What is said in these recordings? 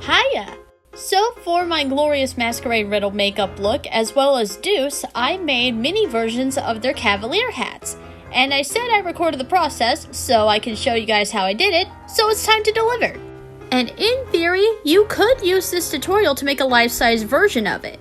Hiya! So for my glorious Masquerade Riddle makeup look, as well as Deuce, I made mini versions of their Cavalier hats. And I said I recorded the process so I can show you guys how I did it, so it's time to deliver. And in theory, you could use this tutorial to make a life-size version of it.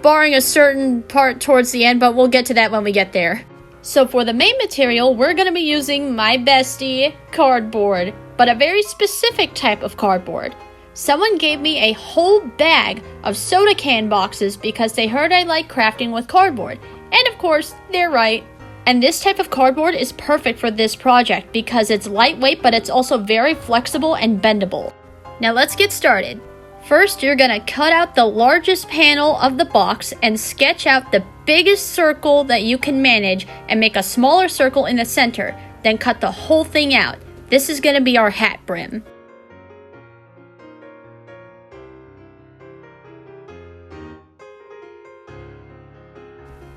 Barring a certain part towards the end, but we'll get to that when we get there. So for the main material, we're going to be using my bestie, cardboard, but a very specific type of cardboard. Someone gave me a whole bag of soda can boxes because they heard I like crafting with cardboard. And of course, they're right. And this type of cardboard is perfect for this project because it's lightweight, but it's also very flexible and bendable. Now let's get started. First, you're going to cut out the largest panel of the box and sketch out the biggest circle that you can manage and make a smaller circle in the center. Then cut the whole thing out. This is going to be our hat brim.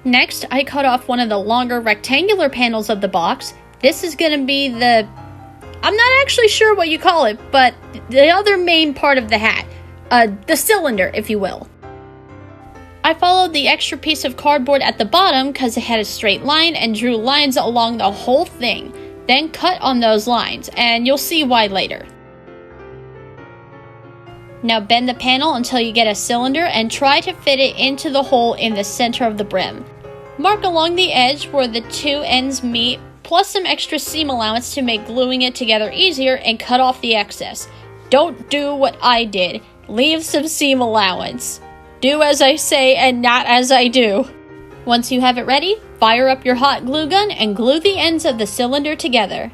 Next, I cut off one of the longer rectangular panels of the box. This is going to be the... I'm not actually sure what you call it, but the other main part of the hat. The cylinder, if you will. I followed the extra piece of cardboard at the bottom because it had a straight line and drew lines along the whole thing. Then cut on those lines, and you'll see why later. Now bend the panel until you get a cylinder and try to fit it into the hole in the center of the brim. Mark along the edge where the two ends meet, plus some extra seam allowance to make gluing it together easier, and cut off the excess. Don't do what I did. Leave some seam allowance. Do as I say and not as I do. Once you have it ready, fire up your hot glue gun and glue the ends of the cylinder together.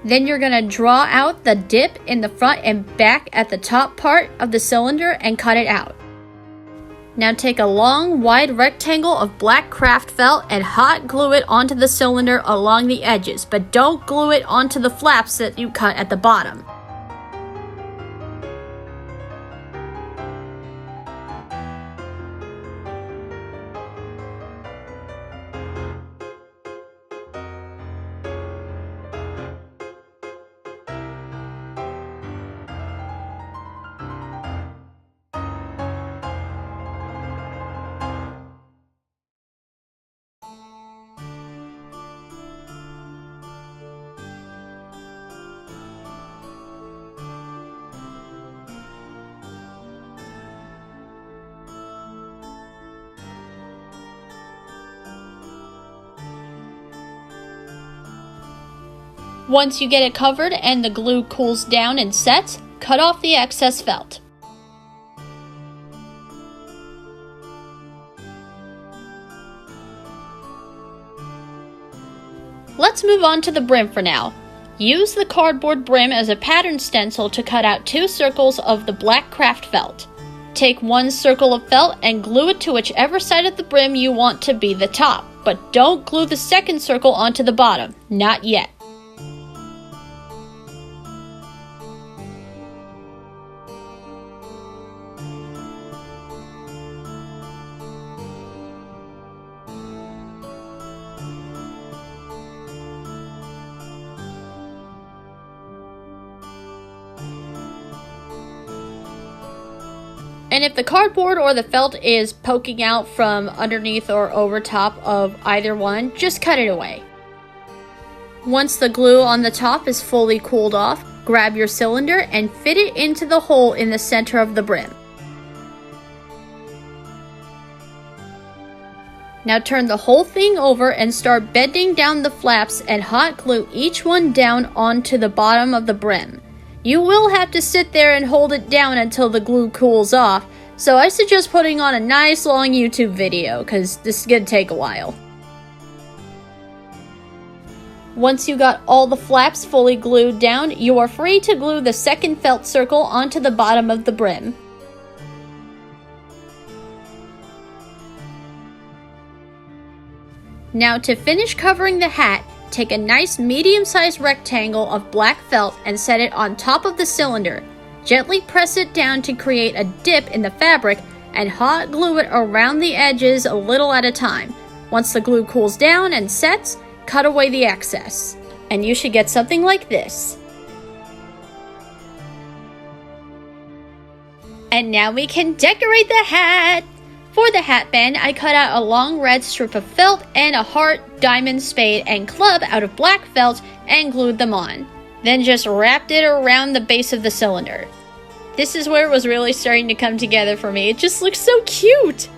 Then you're going to draw out the dip in the front and back at the top part of the cylinder and cut it out. Now take a long, wide rectangle of black craft felt and hot glue it onto the cylinder along the edges, but don't glue it onto the flaps that you cut at the bottom. Once you get it covered and the glue cools down and sets, cut off the excess felt. Let's move on to the brim for now. Use the cardboard brim as a pattern stencil to cut out 2 circles of the black craft felt. Take 1 circle of felt and glue it to whichever side of the brim you want to be the top, but don't glue the second circle onto the bottom, not yet. And if the cardboard or the felt is poking out from underneath or over top of either one, just cut it away. Once the glue on the top is fully cooled off, grab your cylinder and fit it into the hole in the center of the brim. Now turn the whole thing over and start bending down the flaps and hot glue each one down onto the bottom of the brim. You will have to sit there and hold it down until the glue cools off, so I suggest putting on a nice long YouTube video, because this is going to take a while. Once you got all the flaps fully glued down, you are free to glue the second felt circle onto the bottom of the brim. Now to finish covering the hat, take a nice medium-sized rectangle of black felt and set it on top of the cylinder. Gently press it down to create a dip in the fabric and hot glue it around the edges a little at a time. Once the glue cools down and sets, cut away the excess. And you should get something like this. And now we can decorate the hat! For the hat band, I cut out a long red strip of felt and a heart, diamond, spade, and club out of black felt and glued them on. Then just wrapped it around the base of the cylinder. This is where it was really starting to come together for me. It just looks so cute!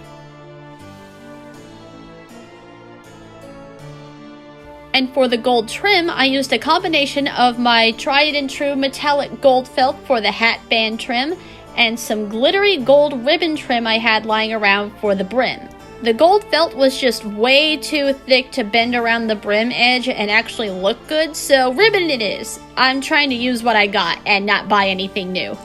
And for the gold trim, I used a combination of my tried and true metallic gold felt for the hat band trim and some glittery gold ribbon trim I had lying around for the brim. The gold felt was just way too thick to bend around the brim edge and actually look good, so ribbon it is. I'm trying to use what I got and not buy anything new.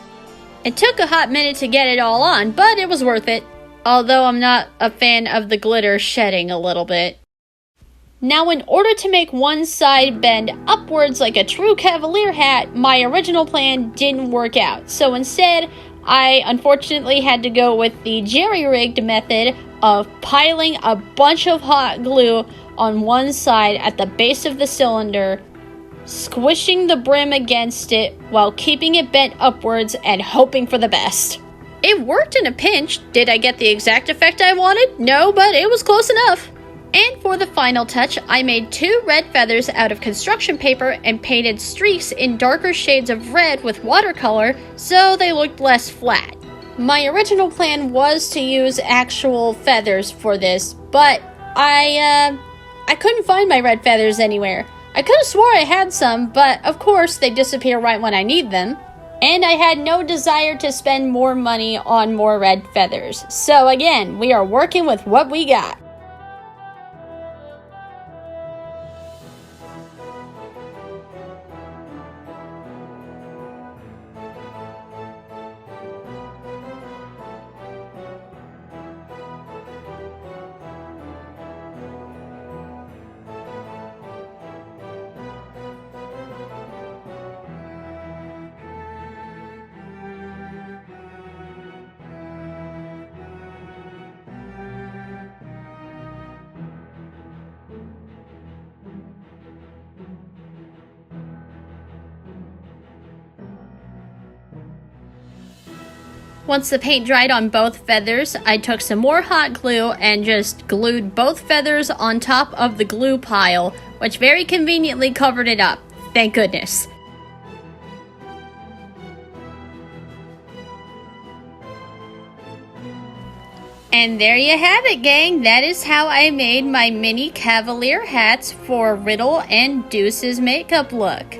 It took a hot minute to get it all on, but it was worth it. Although I'm not a fan of the glitter shedding a little bit. Now, in order to make one side bend upwards like a true Cavalier hat, my original plan didn't work out. So instead, I unfortunately had to go with the jerry-rigged method of piling a bunch of hot glue on one side at the base of the cylinder, squishing the brim against it while keeping it bent upwards and hoping for the best. It worked in a pinch. Did I get the exact effect I wanted? No, but it was close enough. And for the final touch, I made 2 red feathers out of construction paper and painted streaks in darker shades of red with watercolor so they looked less flat. My original plan was to use actual feathers for this, but I couldn't find my red feathers anywhere. I could have swore I had some, but of course they disappear right when I need them. And I had no desire to spend more money on more red feathers. So again, we are working with what we got. Once the paint dried on both feathers, I took some more hot glue and just glued both feathers on top of the glue pile, which very conveniently covered it up. Thank goodness. And there you have it, gang. That is how I made my mini Cavalier hats for Riddle and Deuce's makeup look.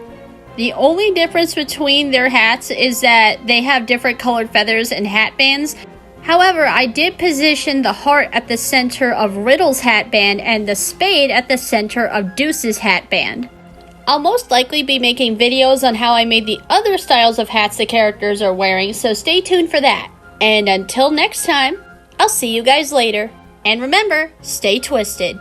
The only difference between their hats is that they have different colored feathers and hat bands. However, I did position the heart at the center of Riddle's hat band and the spade at the center of Deuce's hat band. I'll most likely be making videos on how I made the other styles of hats the characters are wearing, so stay tuned for that. And until next time, I'll see you guys later. And remember, stay twisted.